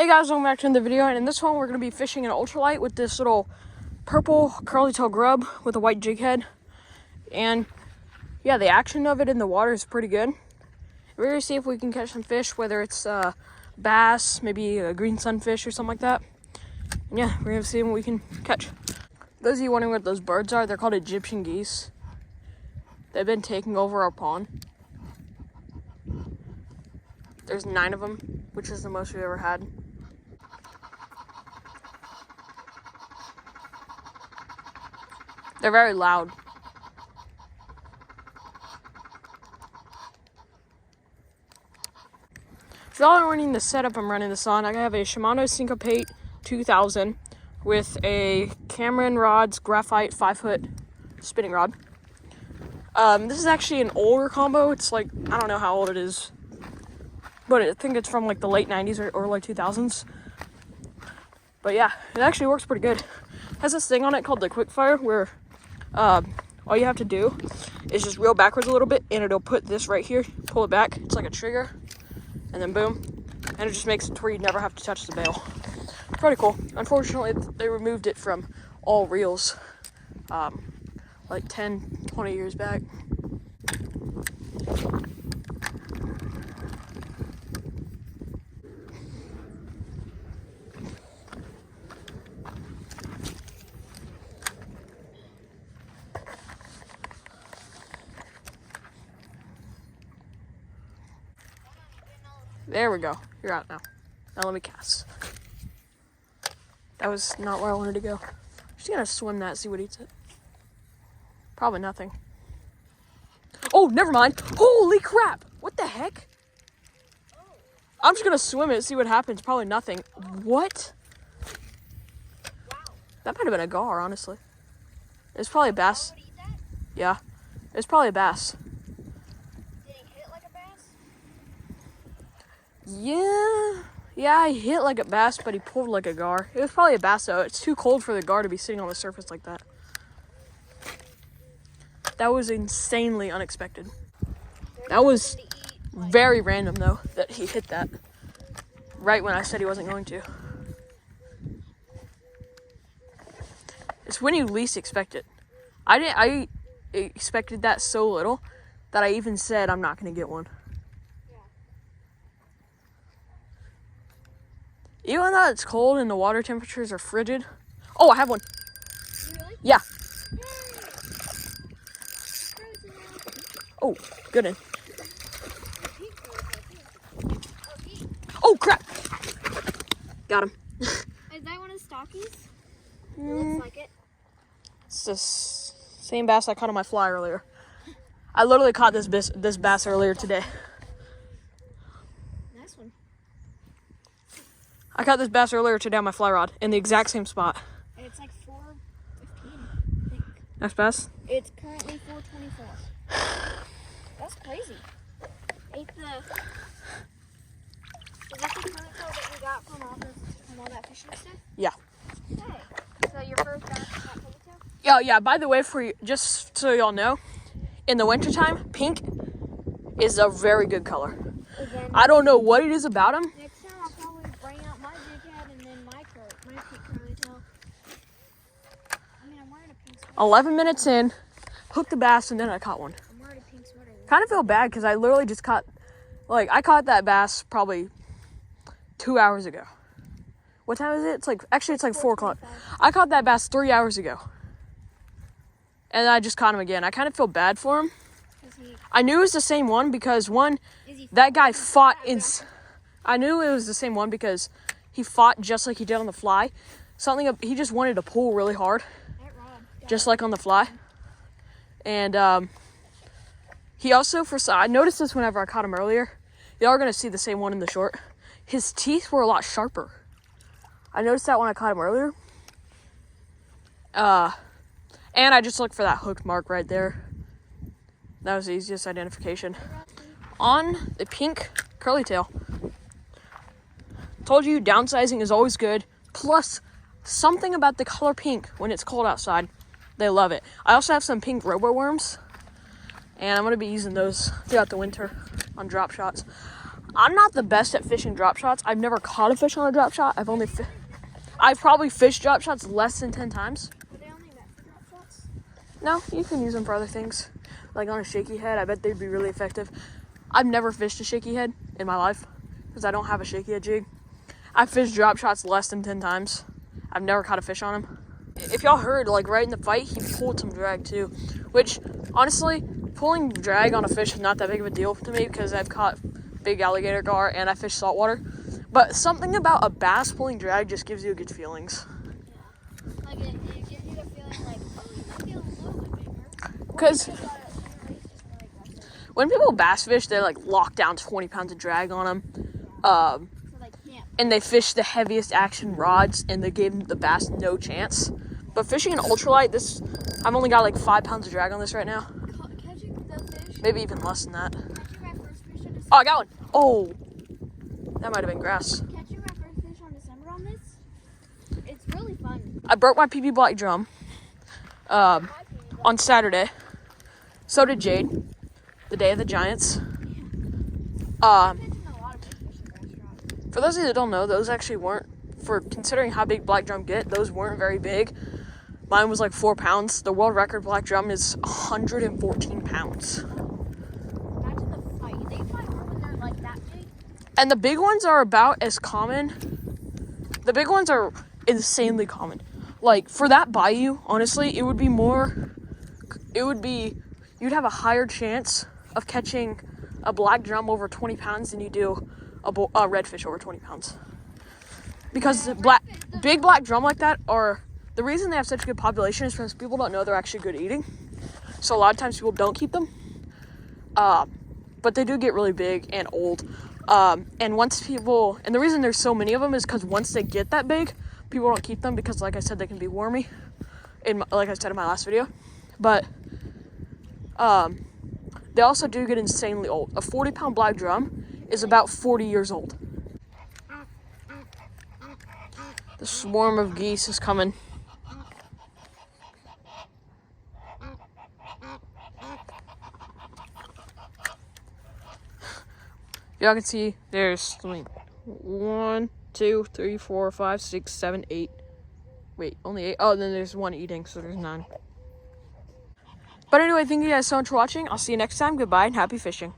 Hey guys, welcome back to another video, and in this one we're going to be fishing an ultralight with this little purple curly tail grub with a white jig head. And yeah, the action of it in the water is pretty good. We're going to see if we can catch some fish, whether it's bass, maybe a green sunfish or something like that. And yeah, we're going to see what we can catch. Those of you wondering what those birds are, they're called Egyptian geese. They've been taking over our pond. There's 9 of them, which is the most we've ever had. They're very loud. So y'all are running the setup I'm running this on. I have a Shimano Syncopate 2000 with a Cameron Rods Graphite 5-foot spinning rod. This is actually an older combo. It's like, I don't know how old it is, but I think it's from like the late 90s or like 2000s. But yeah, it actually works pretty good. It has this thing on it called the quick fire where all you have to do is just reel backwards a little bit and it'll put this right here, pull it back. It's like a trigger, and then boom, and it just makes it to where you never have to touch the bail. Pretty cool. Unfortunately, they removed it from all reels like 10-20 years back. There we go. You're out now. Now let me cast. That was not where I wanted to go. I'm just gonna swim that, see what eats it. Probably nothing. Oh, never mind. Holy crap! What the heck? I'm just gonna swim it, see what happens. Probably nothing. What? That might have been a gar, honestly. It's probably a bass. Yeah. It's probably a bass. Yeah, he hit like a bass, but he pulled like a gar. It was probably a bass, though. It's too cold for the gar to be sitting on the surface like that. That was insanely unexpected. That was very random, though, that he hit that right when I said he wasn't going to. It's when you least expect it. I expected that so little that I even said I'm not going to get one. Even though it's cold and the water temperatures are frigid. Oh, I have one. Really? Yeah. Oh, good one. Oh, crap. Got him. Is that one of the stockies? It looks like it. It's the same bass I caught on my fly earlier. I literally caught this bass earlier today. I caught this bass earlier today on my fly rod in the exact same spot. And it's like 4:15, I think. Nice bass? It's currently 4:24. That's crazy. Is that the current that we got from all that fishing stuff? Yeah. Hey, so your first bass is that ponytail? Yeah, by the way, just so y'all know, in the wintertime, pink is a very good color. Again, I don't know what it is about them. Next time I'll probably bring out my jig head and then my pink curly tail. I mean, I'm wearing a pink sweater. 11 minutes in, hooked the bass, and then I caught one. I'm wearing a pink sweater. Kind of feel bad because I literally just caught, I caught that bass probably 2 hours ago. What time is it? It's like 4 o'clock. I caught that bass 3 hours ago. And I just caught him again. I kind of feel bad for him. I knew it was the same one because that guy fought I knew it was the same one because he fought just like he did on the fly. He just wanted to pull really hard, just like on the fly. And he also, I noticed this whenever I caught him earlier. Y'all are gonna see the same one in the short. His teeth were a lot sharper. I noticed that when I caught him earlier. And I just looked for that hook mark right there. That was the easiest identification. On the pink curly tail. Told you downsizing is always good. Plus, something about the color pink when it's cold outside. They love it. I also have some pink robo worms. And I'm going to be using those throughout the winter on drop shots. I'm not the best at fishing drop shots. I've never caught a fish on a drop shot. I've probably fished drop shots less than 10 times. Are they only meant for drop shots? No, you can use them for other things. Like on a shaky head, I bet they'd be really effective. I've never fished a shaky head in my life because I don't have a shaky head jig. I've fished drop shots less than 10 times. I've never caught a fish on him. If y'all heard, like right in the fight, he pulled some drag too. Which, honestly, pulling drag on a fish is not that big of a deal to me because I've caught big alligator gar and I fish saltwater. But something about a bass pulling drag just gives you good feelings. Yeah. Like it gives you the feeling like, oh, you might get a little bit bigger. Because when people bass fish, they like lock down 20 pounds of drag on them. So they can't. And they fish the heaviest action rods and they gave the bass no chance. But fishing an ultralight, I've only got like 5 pounds of drag on this right now. Catching the fish. Maybe even less than that. Catching my first fish in December. Oh, I got one. Oh, that might have been grass. Catching my first fish on December on this, it's really fun. I broke my PB black drum on Saturday. So did Jade, the day of the Giants. Catching a lot of big fish in restaurants. For those of you that don't know, those actually weren't, for considering how big black drum get, those weren't very big. Mine was like 4 pounds. The world record black drum is 114 pounds. Imagine the fight. They fight more when they're like that big. And the big ones are about as common. The big ones are insanely common. Like, for that bayou, honestly, you'd have a higher chance of catching a black drum over 20 pounds than you do a redfish over 20 pounds. Because big black drum like that the reason they have such a good population is because people don't know they're actually good eating. So a lot of times people don't keep them. But they do get really big and old. And the reason there's so many of them is because once they get that big, people don't keep them because, like I said, they can be wormy. Like I said in my last video. But they also do get insanely old. A 40-pound black drum is about 40 years old. The swarm of geese is coming. Y'all can see there's 1, 2, 3, 4, 5, 6, 7, 8. Wait, only 8. Oh, and then there's one eating, so there's 9. But anyway, thank you guys so much for watching. I'll see you next time. Goodbye and happy fishing.